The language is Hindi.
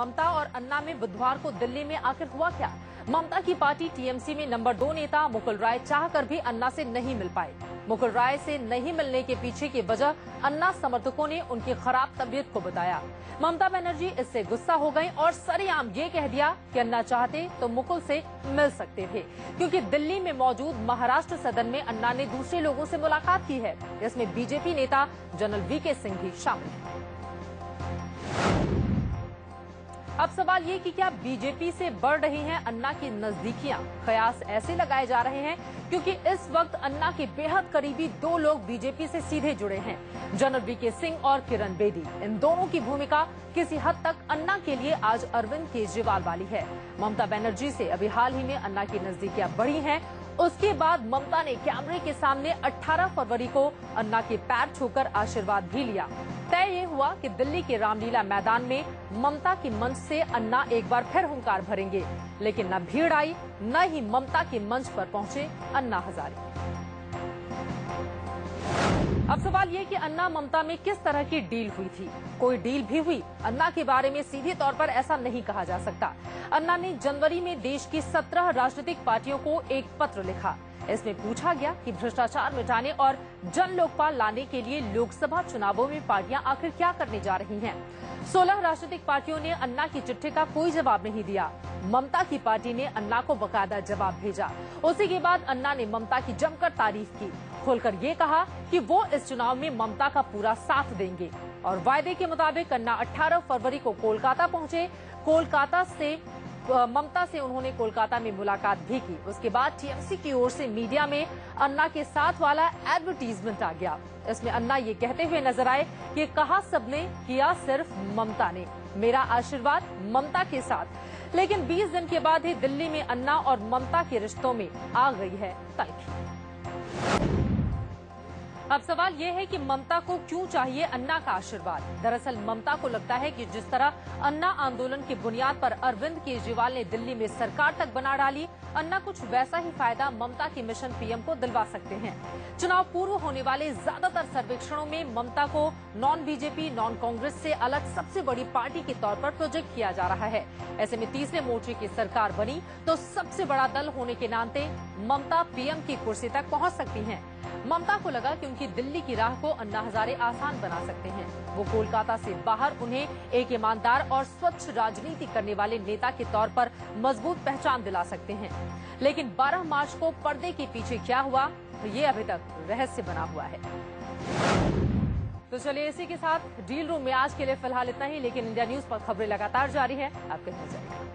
ममता और अन्ना में बुधवार को दिल्ली में आखिर हुआ क्या? ममता की पार्टी टीएमसी में नंबर 2 नेता मुकुल राय चाहकर भी अन्ना से नहीं मिल पाए। मुकुल राय से नहीं मिलने के पीछे की वजह अन्ना समर्थकों ने उनकी खराब तबीयत को बताया। ममता बनर्जी इससे गुस्सा हो गईं और सरेआम ये कह दिया कि अन्ना चाहते तो मुकुल से मिल सकते थे, क्योंकि दिल्ली में मौजूद महाराष्ट्र सदन में अन्ना ने दूसरे लोगों से मुलाकात की है, जिसमें बीजेपी नेता जनरल वीके सिंह भी शामिल है। अब सवाल ये कि क्या बीजेपी से बढ़ रही हैं अन्ना की नजदीकियां? कयास ऐसे लगाए जा रहे हैं क्योंकि इस वक्त अन्ना के बेहद करीबी 2 लोग बीजेपी से सीधे जुड़े हैं, जनरल वीके सिंह और किरण बेदी। इन दोनों की भूमिका किसी हद तक अन्ना के लिए आज अरविंद केजरीवाल वाली है। ममता बनर्जी से अभी हाल ही में अन्ना की नजदीकियां बढ़ी हैं। उसके बाद ममता ने कैमरे के सामने 18 फरवरी को अन्ना के पैर छूकर आशीर्वाद भी लिया। तय ये हुआ कि दिल्ली के रामलीला मैदान में ममता के मंच से अन्ना एक बार फिर हुंकार भरेंगे, लेकिन न भीड़ आई न ही ममता के मंच पर पहुंचे अन्ना हजारे। अब सवाल ये कि अन्ना ममता में किस तरह की डील हुई थी? कोई डील भी हुई? अन्ना के बारे में सीधे तौर पर ऐसा नहीं कहा जा सकता। अन्ना ने जनवरी में देश की 17 राजनीतिक पार्टियों को एक पत्र लिखा। इसमें पूछा गया कि भ्रष्टाचार मिटाने और जन लोकपाल लाने के लिए लोकसभा चुनावों में पार्टियां आखिर क्या करने जा रही हैं। 16 राजनीतिक पार्टियों ने अन्ना की चिट्ठी का कोई जवाब नहीं दिया। ममता की पार्टी ने अन्ना को बकायदा जवाब भेजा। उसी के बाद अन्ना ने ममता की जमकर तारीफ की, खोलकर ये कहा कि वो इस चुनाव में ममता का पूरा साथ देंगे और वायदे के मुताबिक अन्ना 18 फरवरी को कोलकाता पहुंचे। कोलकाता से ममता से उन्होंने कोलकाता में मुलाकात भी की। उसके बाद टीएमसी की ओर से मीडिया में अन्ना के साथ वाला एडवर्टीजमेंट आ गया। इसमें अन्ना ये कहते हुए नजर आए कि कहा सबने, किया सिर्फ ममता ने, मेरा आशीर्वाद ममता के साथ। लेकिन 20 दिन के बाद ही दिल्ली में अन्ना और ममता के रिश्तों में आ गई है तल्खी। अब सवाल ये है कि ममता को क्यों चाहिए अन्ना का आशीर्वाद? दरअसल ममता को लगता है कि जिस तरह अन्ना आंदोलन की बुनियाद पर अरविंद केजरीवाल ने दिल्ली में सरकार तक बना डाली, अन्ना कुछ वैसा ही फायदा ममता के मिशन पीएम को दिलवा सकते हैं। चुनाव पूर्व होने वाले ज्यादातर सर्वेक्षणों में ममता को नॉन बीजेपी, नॉन कांग्रेस से अलग सबसे बड़ी पार्टी के तौर पर प्रोजेक्ट किया जा रहा है। ऐसे में तीसरे मोर्चे की सरकार बनी तो सबसे बड़ा दल होने के नाते ममता पीएम की कुर्सी तक पहुंच सकती हैं। ममता को लगा कि उनकी दिल्ली की राह को अन्ना हजारे आसान बना सकते हैं। वो कोलकाता से बाहर उन्हें एक ईमानदार और स्वच्छ राजनीति करने वाले नेता के तौर पर मजबूत पहचान दिला सकते हैं। लेकिन 12 मार्च को पर्दे के पीछे क्या हुआ, ये अभी तक रहस्य बना हुआ है। तो चलिए इसी के साथ डील रूम में आज के लिए फिलहाल इतना ही, लेकिन इंडिया न्यूज पर खबरें लगातार जारी है। आप कहीं मत जाइए।